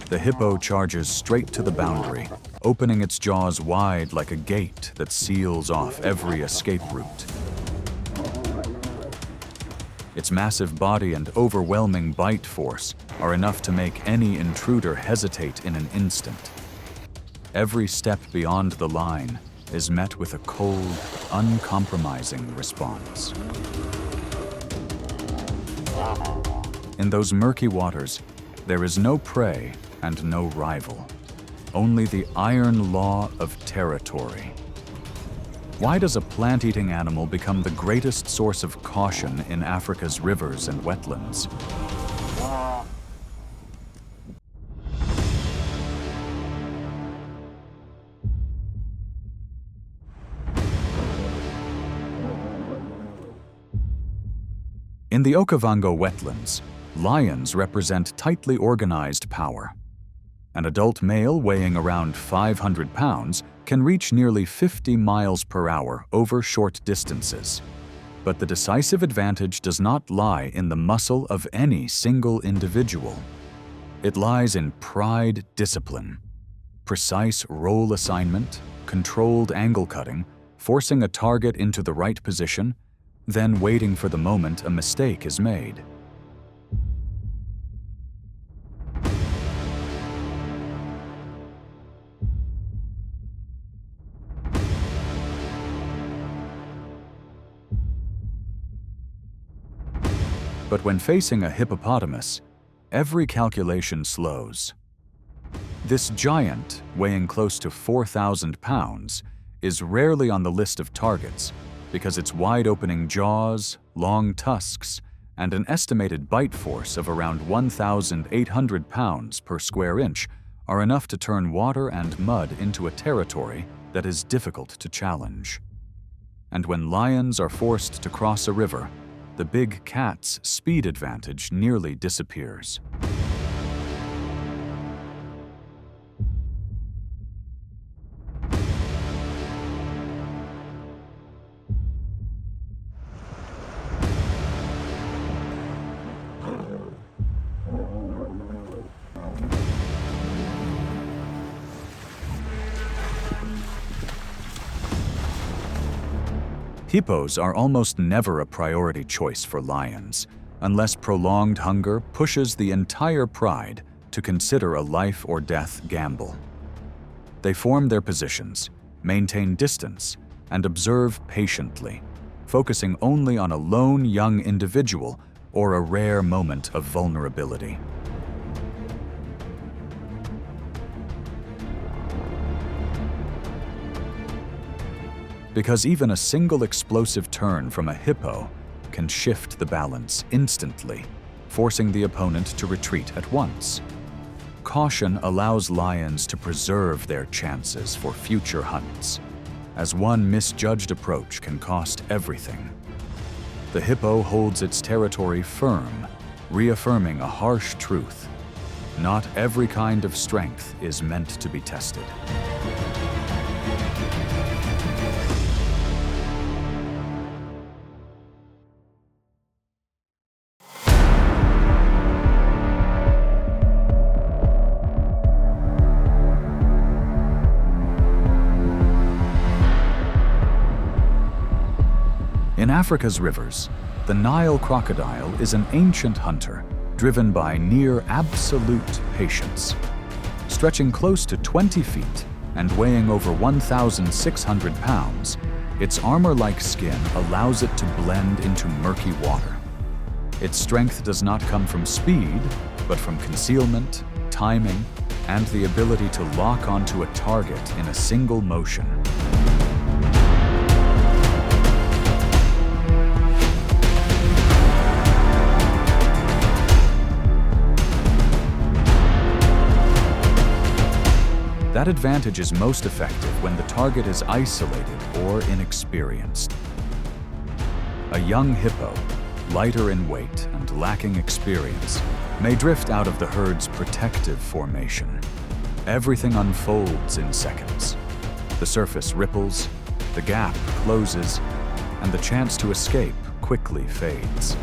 The hippo charges straight to the boundary, opening its jaws wide like a gate that seals off every escape route. Its massive body and overwhelming bite force are enough to make any intruder hesitate in an instant. Every step beyond the line is met with a cold, uncompromising response. In those murky waters, there is no prey and no rival, only the iron law of territory. Why does a plant-eating animal become the greatest source of caution in Africa's rivers and wetlands? In the Okavango wetlands, lions represent tightly organized power. An adult male weighing around 500 pounds can reach nearly 50 miles per hour over short distances. But the decisive advantage does not lie in the muscle of any single individual. It lies in pride discipline, precise role assignment, controlled angle cutting, forcing a target into the right position, then waiting for the moment a mistake is made. But when facing a hippopotamus, every calculation slows. This giant, weighing close to 4,000 pounds, is rarely on the list of targets because its wide-opening jaws, long tusks, and an estimated bite force of around 1,800 pounds per square inch are enough to turn water and mud into a territory that is difficult to challenge. And when lions are forced to cross a river, the big cat's speed advantage nearly disappears. Hippos are almost never a priority choice for lions, unless prolonged hunger pushes the entire pride to consider a life or death gamble. They form their positions, maintain distance, and observe patiently, focusing only on a lone young individual or a rare moment of vulnerability. Because even a single explosive turn from a hippo can shift the balance instantly, forcing the opponent to retreat at once. Caution allows lions to preserve their chances for future hunts, as one misjudged approach can cost everything. The hippo holds its territory firm, reaffirming a harsh truth: not every kind of strength is meant to be tested. In Africa's rivers, the Nile crocodile is an ancient hunter driven by near absolute patience. Stretching close to 20 feet and weighing over 1,600 pounds, its armor-like skin allows it to blend into murky water. Its strength does not come from speed, but from concealment, timing, and the ability to lock onto a target in a single motion. That advantage is most effective when the target is isolated or inexperienced. A young hippo, lighter in weight and lacking experience, may drift out of the herd's protective formation. Everything unfolds in seconds. The surface ripples, the gap closes, and the chance to escape quickly fades.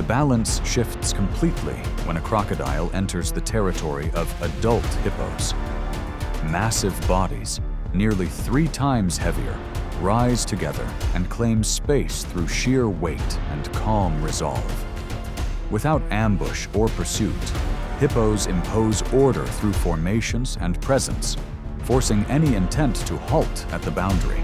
The balance shifts completely when a crocodile enters the territory of adult hippos. Massive bodies, nearly 3 times heavier, rise together and claim space through sheer weight and calm resolve. Without ambush or pursuit, hippos impose order through formations and presence, forcing any intent to halt at the boundary.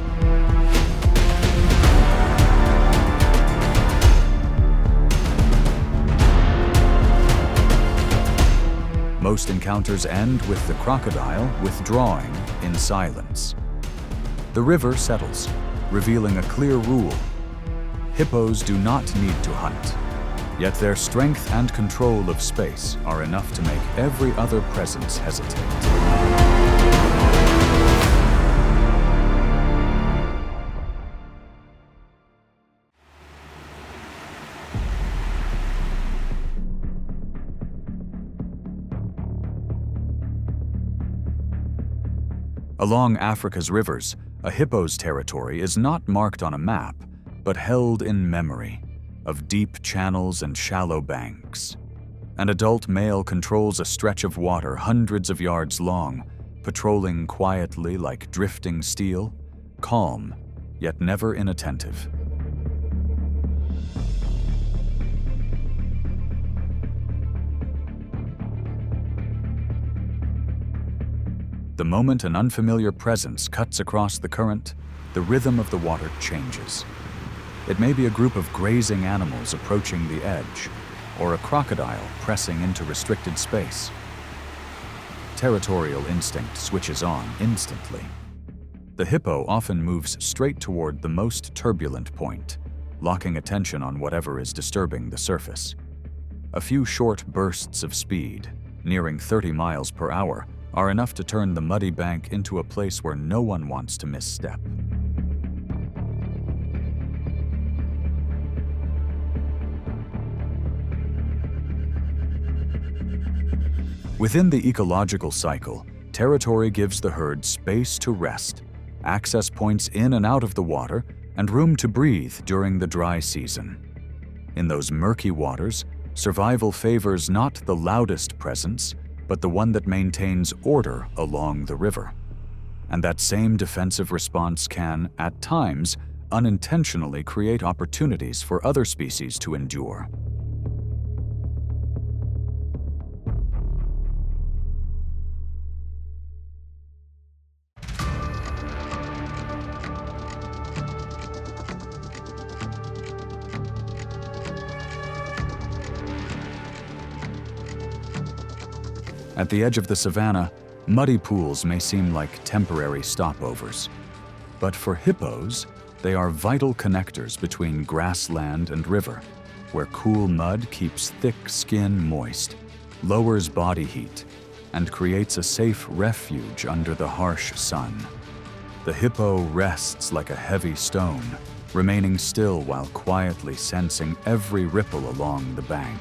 Most encounters end with the crocodile withdrawing in silence. The river settles, revealing a clear rule. Hippos do not need to hunt, yet their strength and control of space are enough to make every other presence hesitate. Along Africa's rivers, a hippo's territory is not marked on a map, but held in memory of deep channels and shallow banks. An adult male controls a stretch of water hundreds of yards long, patrolling quietly like drifting steel, calm, yet never inattentive. The moment an unfamiliar presence cuts across the current, the rhythm of the water changes. It may be a group of grazing animals approaching the edge, or a crocodile pressing into restricted space. Territorial instinct switches on instantly. The hippo often moves straight toward the most turbulent point, locking attention on whatever is disturbing the surface. A few short bursts of speed, nearing 30 miles per hour, are enough to turn the muddy bank into a place where no one wants to misstep. Within the ecological cycle, territory gives the herd space to rest, access points in and out of the water, and room to breathe during the dry season. In those murky waters, survival favors not the loudest presence, but the one that maintains order along the river. And that same defensive response can, at times, unintentionally create opportunities for other species to endure. At the edge of the savannah, muddy pools may seem like temporary stopovers. But for hippos, they are vital connectors between grassland and river, where cool mud keeps thick skin moist, lowers body heat, and creates a safe refuge under the harsh sun. The hippo rests like a heavy stone, remaining still while quietly sensing every ripple along the bank.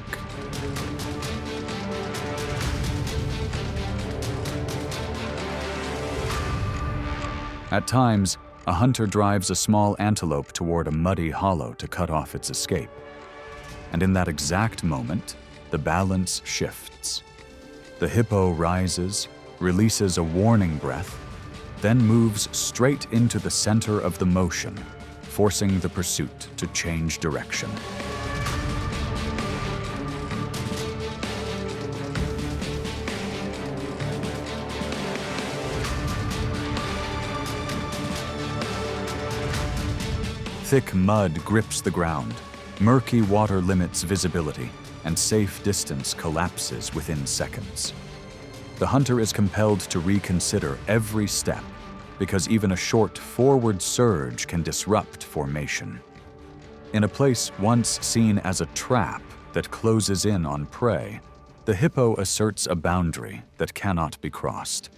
At times, a hunter drives a small antelope toward a muddy hollow to cut off its escape. And in that exact moment, the balance shifts. The hippo rises, releases a warning breath, then moves straight into the center of the motion, forcing the pursuit to change direction. Thick mud grips the ground, murky water limits visibility, and safe distance collapses within seconds. The hunter is compelled to reconsider every step, because even a short forward surge can disrupt formation. In a place once seen as a trap that closes in on prey, the hippo asserts a boundary that cannot be crossed.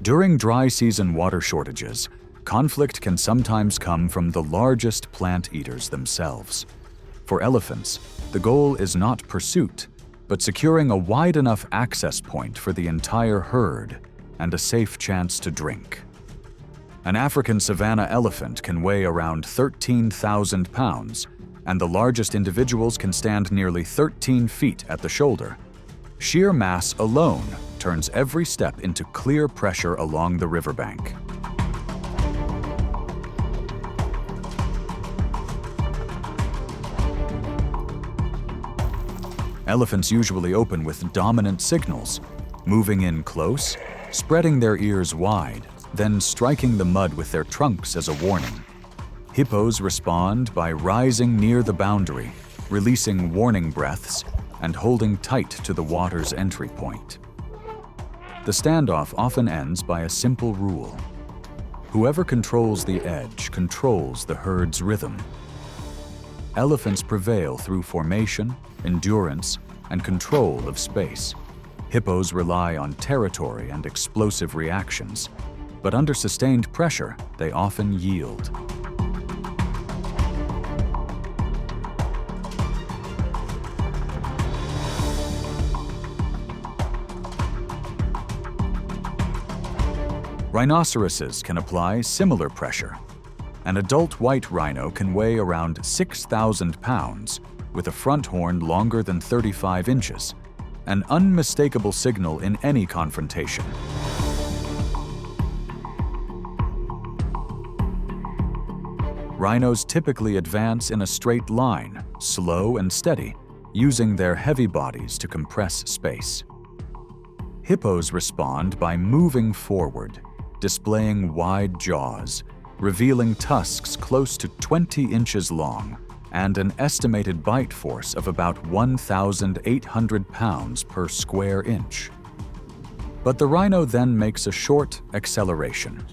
During dry season water shortages, Conflict can sometimes come from the largest plant eaters themselves. For elephants, the goal is not pursuit, but securing a wide enough access point for the entire herd and a safe chance to drink. An African savanna elephant can weigh around 13,000 pounds, and the largest individuals can stand nearly 13 feet at the shoulder. Sheer mass alone turns every step into clear pressure along the riverbank. Elephants usually open with dominant signals, moving in close, spreading their ears wide, then striking the mud with their trunks as a warning. Hippos respond by rising near the boundary, releasing warning breaths, and holding tight to the water's entry point. The standoff often ends by a simple rule. Whoever controls the edge controls the herd's rhythm. Elephants prevail through formation, endurance, and control of space. Hippos rely on territory and explosive reactions, but under sustained pressure, they often yield. Rhinoceroses can apply similar pressure. An adult white rhino can weigh around 6,000 pounds, with a front horn longer than 35 inches, an unmistakable signal in any confrontation. Rhinos typically advance in a straight line, slow and steady, using their heavy bodies to compress space. Hippos respond by moving forward, displaying wide jaws, revealing tusks close to 20 inches long, and an estimated bite force of about 1,800 pounds per square inch. But the rhino then makes a short acceleration,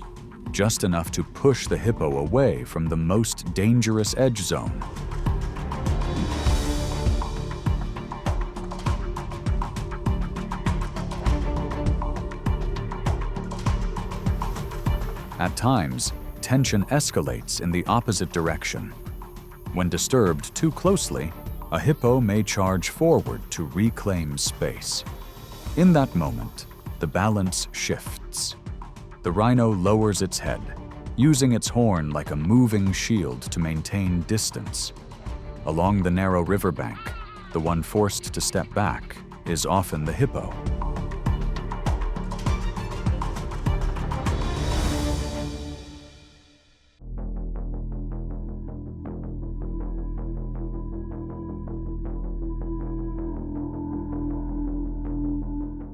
just enough to push the hippo away from the most dangerous edge zone. At times, tension escalates in the opposite direction. When disturbed too closely, a hippo may charge forward to reclaim space. In that moment, the balance shifts. The rhino lowers its head, using its horn like a moving shield to maintain distance. Along the narrow riverbank, the one forced to step back is often the hippo.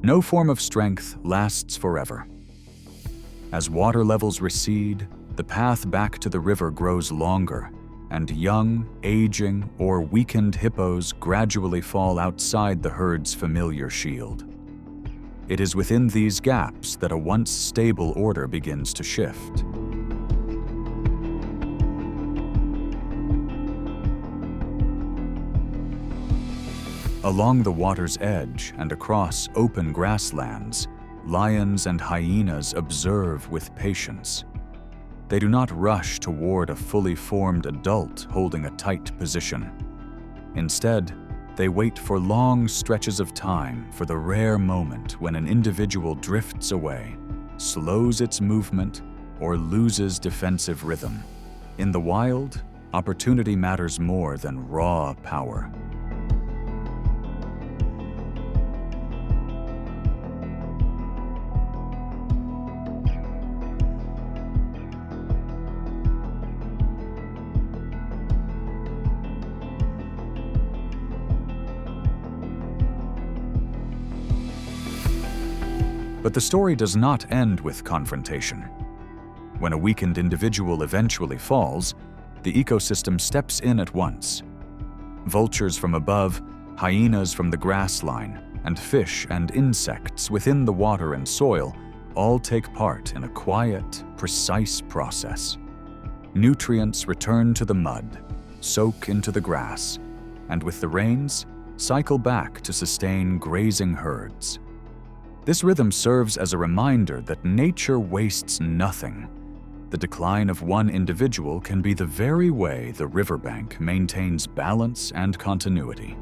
No form of strength lasts forever. As water levels recede, the path back to the river grows longer, and young, aging, or weakened hippos gradually fall outside the herd's familiar shield. It is within these gaps that a once stable order begins to shift. Along the water's edge and across open grasslands, lions and hyenas observe with patience. They do not rush toward a fully formed adult holding a tight position. Instead, they wait for long stretches of time for the rare moment when an individual drifts away, slows its movement, or loses defensive rhythm. In the wild, opportunity matters more than raw power. But the story does not end with confrontation. When a weakened individual eventually falls, the ecosystem steps in at once. Vultures from above, hyenas from the grass line, and fish and insects within the water and soil all take part in a quiet, precise process. Nutrients return to the mud, soak into the grass, and with the rains, cycle back to sustain grazing herds. This rhythm serves as a reminder that nature wastes nothing. The decline of one individual can be the very way the riverbank maintains balance and continuity.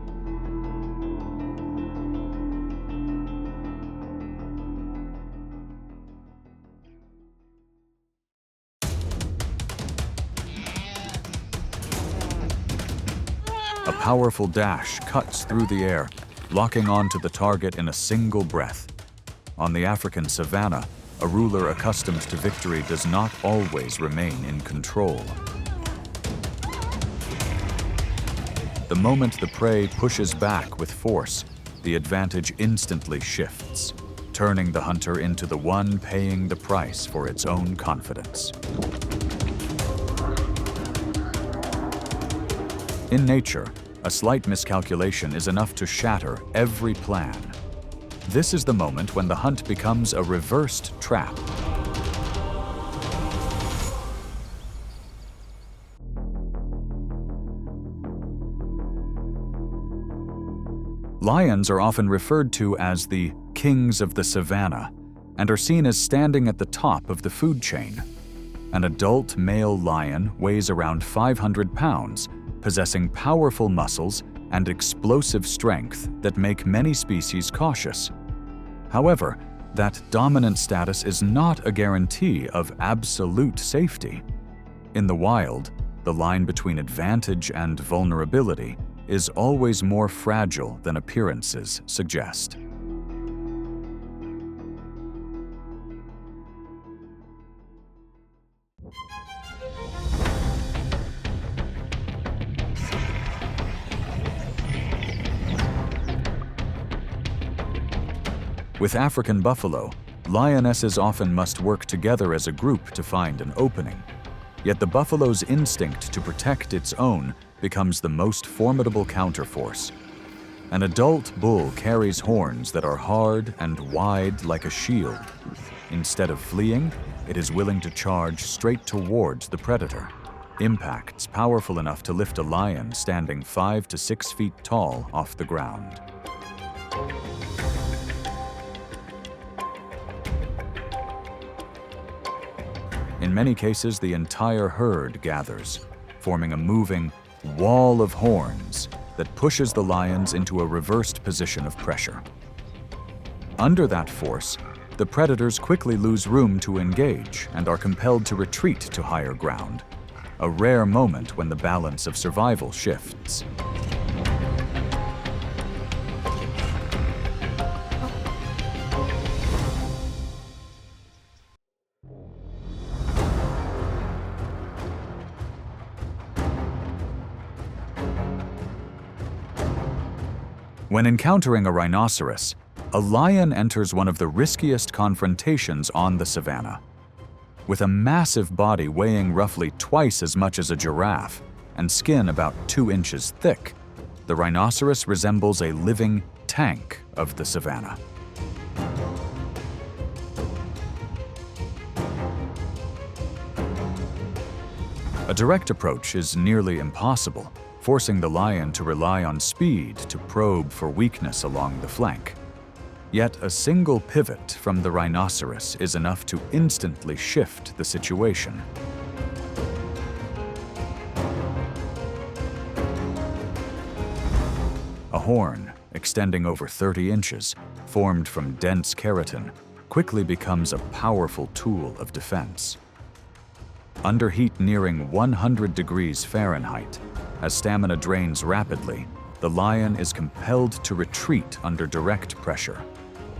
A powerful dash cuts through the air, locking onto the target in a single breath. On the African savannah, a ruler accustomed to victory does not always remain in control. The moment the prey pushes back with force, the advantage instantly shifts, turning the hunter into the one paying the price for its own confidence. In nature, a slight miscalculation is enough to shatter every plan. This is the moment when the hunt becomes a reversed trap. Lions are often referred to as the kings of the savannah and are seen as standing at the top of the food chain. An adult male lion weighs around 500 pounds, possessing powerful muscles and explosive strength that make many species cautious. However, that dominant status is not a guarantee of absolute safety. In the wild, the line between advantage and vulnerability is always more fragile than appearances suggest. With African buffalo, lionesses often must work together as a group to find an opening. Yet the buffalo's instinct to protect its own becomes the most formidable counterforce. An adult bull carries horns that are hard and wide like a shield. Instead of fleeing, it is willing to charge straight towards the predator. Impacts powerful enough to lift a lion standing 5 to 6 feet tall off the ground. In many cases, the entire herd gathers, forming a moving wall of horns that pushes the lions into a reversed position of pressure. Under that force, the predators quickly lose room to engage and are compelled to retreat to higher ground, a rare moment when the balance of survival shifts. When encountering a rhinoceros, a lion enters one of the riskiest confrontations on the savannah. With a massive body weighing roughly twice as much as a giraffe and skin about 2 inches thick, the rhinoceros resembles a living tank of the savannah. A direct approach is nearly impossible, forcing the lion to rely on speed to probe for weakness along the flank. Yet a single pivot from the rhinoceros is enough to instantly shift the situation. A horn, extending over 30 inches, formed from dense keratin, quickly becomes a powerful tool of defense. Under heat nearing 100 degrees Fahrenheit, as stamina drains rapidly, the lion is compelled to retreat under direct pressure,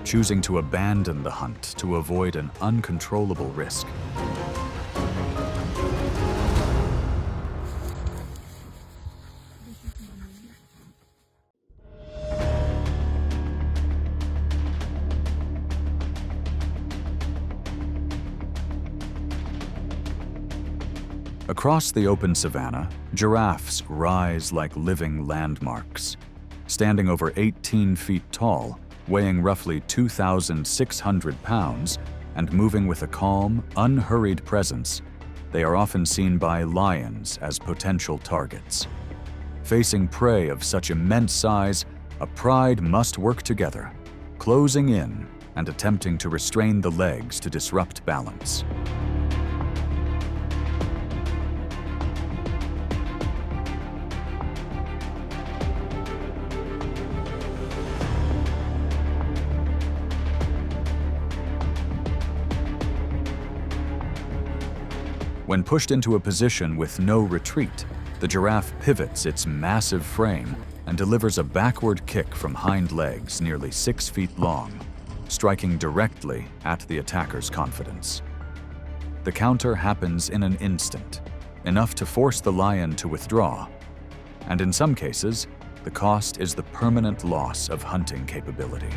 choosing to abandon the hunt to avoid an uncontrollable risk. Across the open savanna, giraffes rise like living landmarks. Standing over 18 feet tall, weighing roughly 2,600 pounds, and moving with a calm, unhurried presence, they are often seen by lions as potential targets. Facing prey of such immense size, a pride must work together, closing in and attempting to restrain the legs to disrupt balance. When pushed into a position with no retreat, the giraffe pivots its massive frame and delivers a backward kick from hind legs nearly 6 feet long, striking directly at the attacker's confidence. The counter happens in an instant, enough to force the lion to withdraw, and in some cases, the cost is the permanent loss of hunting capability.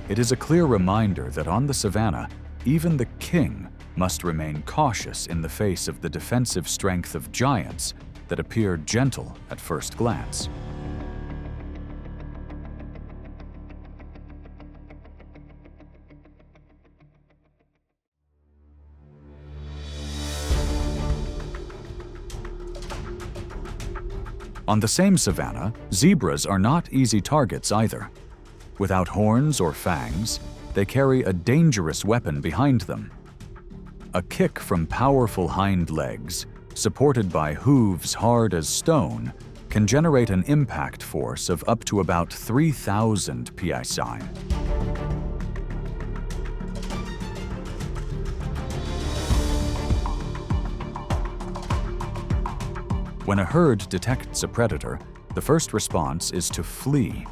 It is a clear reminder that on the savannah, even the king must remain cautious in the face of the defensive strength of giants that appear gentle at first glance. On the same savannah, zebras are not easy targets either. Without horns or fangs, they carry a dangerous weapon behind them. A kick from powerful hind legs, supported by hooves hard as stone, can generate an impact force of up to about 3,000 psi. When a herd detects a predator, the first response is to flee,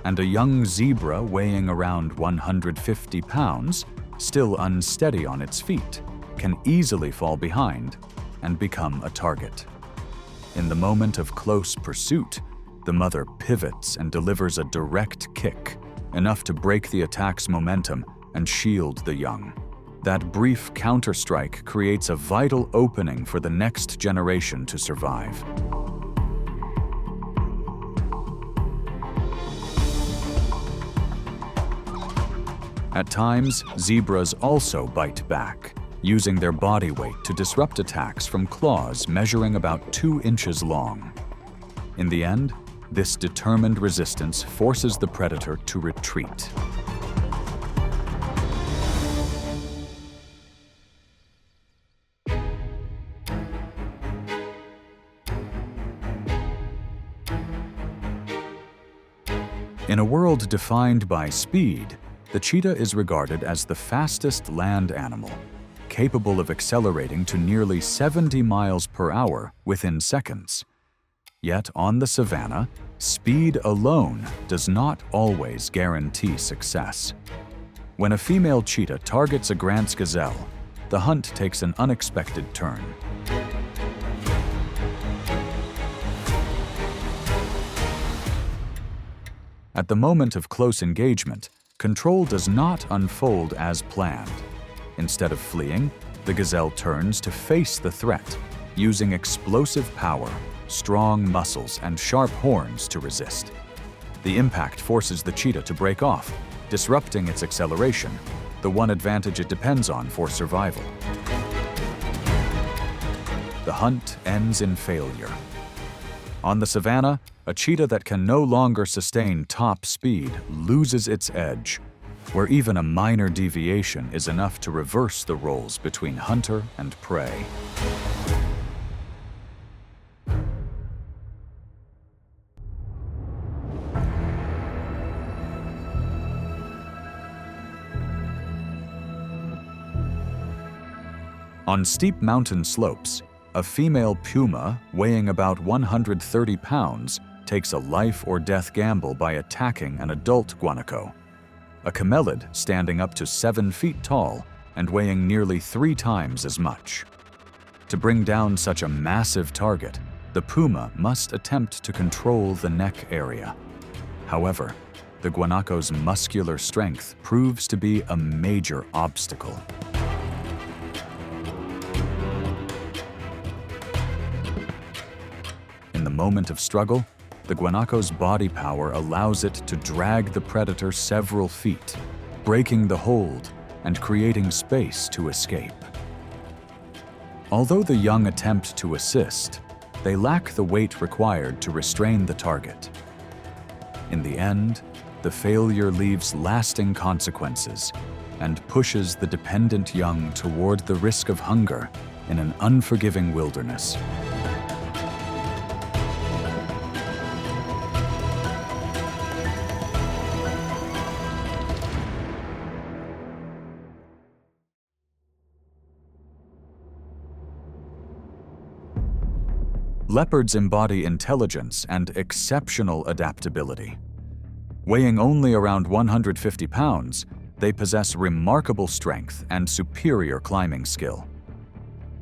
and a young zebra weighing around 150 pounds, still unsteady on its feet, can easily fall behind and become a target. In the moment of close pursuit, the mother pivots and delivers a direct kick, enough to break the attack's momentum and shield the young. That brief counterstrike creates a vital opening for the next generation to survive. At times, zebras also bite back, using their body weight to disrupt attacks from claws measuring about 2 inches long. In the end, this determined resistance forces the predator to retreat. In a world defined by speed, the cheetah is regarded as the fastest land animal, capable of accelerating to nearly 70 miles per hour within seconds. Yet on the savannah, speed alone does not always guarantee success. When a female cheetah targets a Grant's gazelle, the hunt takes an unexpected turn. At the moment of close engagement, control does not unfold as planned. Instead of fleeing, the gazelle turns to face the threat, using explosive power, strong muscles, and sharp horns to resist. The impact forces the cheetah to break off, disrupting its acceleration, the one advantage it depends on for survival. The hunt ends in failure. On the savannah, a cheetah that can no longer sustain top speed loses its edge, where even a minor deviation is enough to reverse the roles between hunter and prey. On steep mountain slopes, a female puma weighing about 130 pounds takes a life-or-death gamble by attacking an adult guanaco, a camelid standing up to 7 feet tall and weighing nearly 3 times as much. To bring down such a massive target, the puma must attempt to control the neck area. However, the guanaco's muscular strength proves to be a major obstacle. In the moment of struggle, the guanaco's body power allows it to drag the predator several feet, breaking the hold and creating space to escape. Although the young attempt to assist, they lack the weight required to restrain the target. In the end, the failure leaves lasting consequences and pushes the dependent young toward the risk of hunger in an unforgiving wilderness. Leopards embody intelligence and exceptional adaptability. Weighing only around 150 pounds, they possess remarkable strength and superior climbing skill.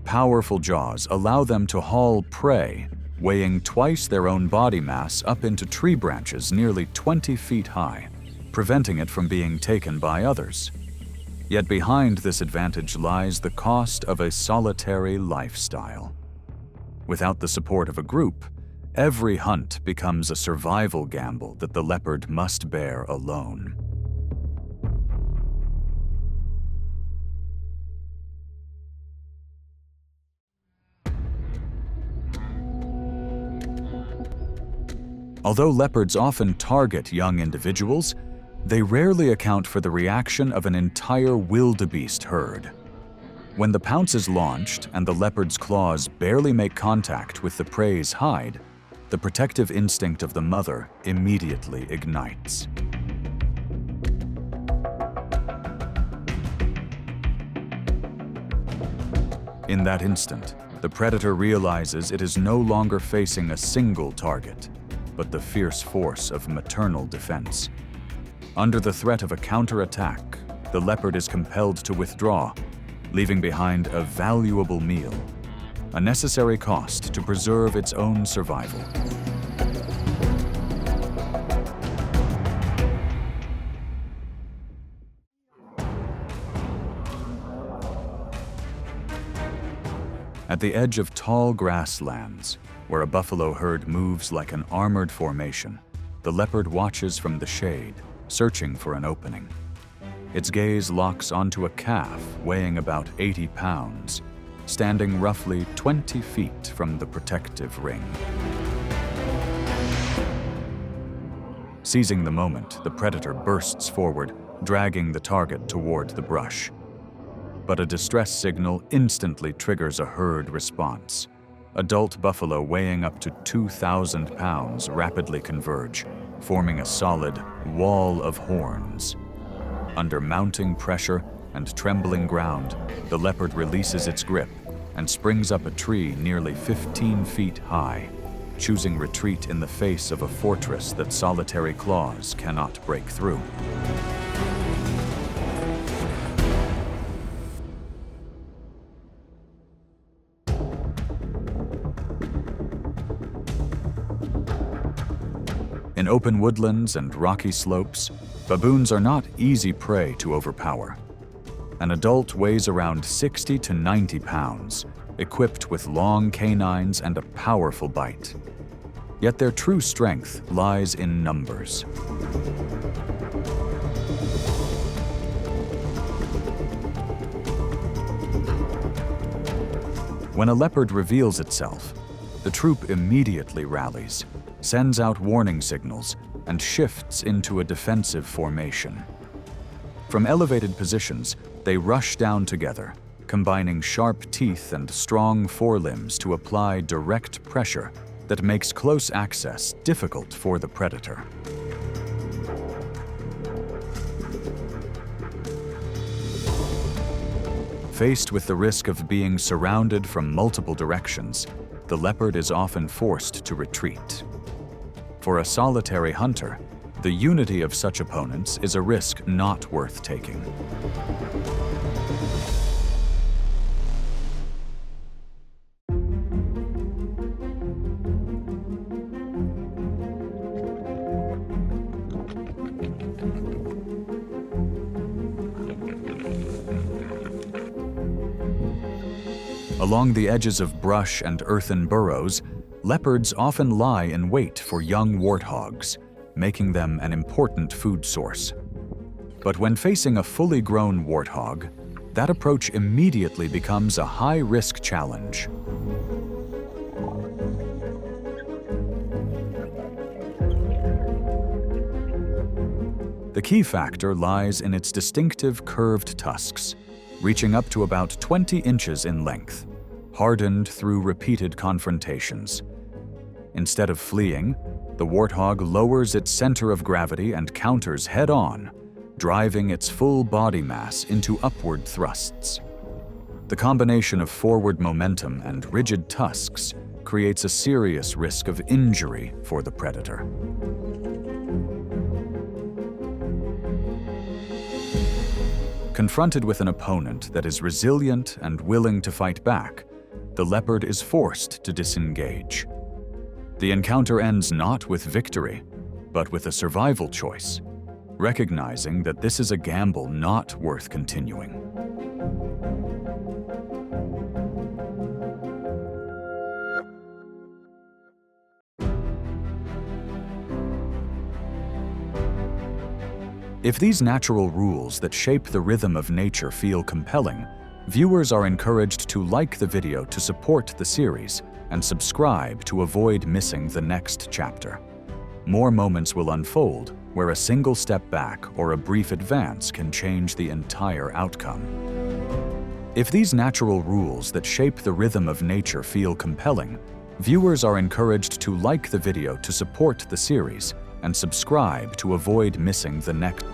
Powerful jaws allow them to haul prey, weighing twice their own body mass up into tree branches nearly 20 feet high, preventing it from being taken by others. Yet behind this advantage lies the cost of a solitary lifestyle. Without the support of a group, every hunt becomes a survival gamble that the leopard must bear alone. Although leopards often target young individuals, they rarely account for the reaction of an entire wildebeest herd. When the pounce is launched and the leopard's claws barely make contact with the prey's hide, the protective instinct of the mother immediately ignites. In that instant, the predator realizes it is no longer facing a single target, but the fierce force of maternal defense. Under the threat of a counterattack, the leopard is compelled to withdraw, leaving behind a valuable meal, a necessary cost to preserve its own survival. At the edge of tall grasslands, where a buffalo herd moves like an armored formation, the leopard watches from the shade, searching for an opening. Its gaze locks onto a calf weighing about 80 pounds, standing roughly 20 feet from the protective ring. Seizing the moment, the predator bursts forward, dragging the target toward the brush. But a distress signal instantly triggers a herd response. Adult buffalo weighing up to 2,000 pounds rapidly converge, forming a solid wall of horns. Under mounting pressure and trembling ground, the leopard releases its grip and springs up a tree nearly 15 feet high, choosing retreat in the face of a fortress that solitary claws cannot break through. In open woodlands and rocky slopes, baboons are not easy prey to overpower. An adult weighs around 60 to 90 pounds, equipped with long canines and a powerful bite. Yet their true strength lies in numbers. When a leopard reveals itself, the troop immediately rallies, sends out warning signals, and shifts into a defensive formation. From elevated positions, they rush down together, combining sharp teeth and strong forelimbs to apply direct pressure that makes close access difficult for the predator. Faced with the risk of being surrounded from multiple directions, the leopard is often forced to retreat. For a solitary hunter, the unity of such opponents is a risk not worth taking. Along the edges of brush and earthen burrows, leopards often lie in wait for young warthogs, making them an important food source. But when facing a fully grown warthog, that approach immediately becomes a high-risk challenge. The key factor lies in its distinctive curved tusks, reaching up to about 20 inches in length, hardened through repeated confrontations. Instead of fleeing, the warthog lowers its center of gravity and counters head-on, driving its full body mass into upward thrusts. The combination of forward momentum and rigid tusks creates a serious risk of injury for the predator. Confronted with an opponent that is resilient and willing to fight back, the leopard is forced to disengage. The encounter ends not with victory, but with a survival choice, recognizing that this is a gamble not worth continuing. If these natural rules that shape the rhythm of nature feel compelling, viewers are encouraged to like the video to support the series and subscribe to avoid missing the next chapter. More moments will unfold where a single step back or a brief advance can change the entire outcome. If these natural rules that shape the rhythm of nature feel compelling, viewers are encouraged to like the video to support the series and subscribe to avoid missing the next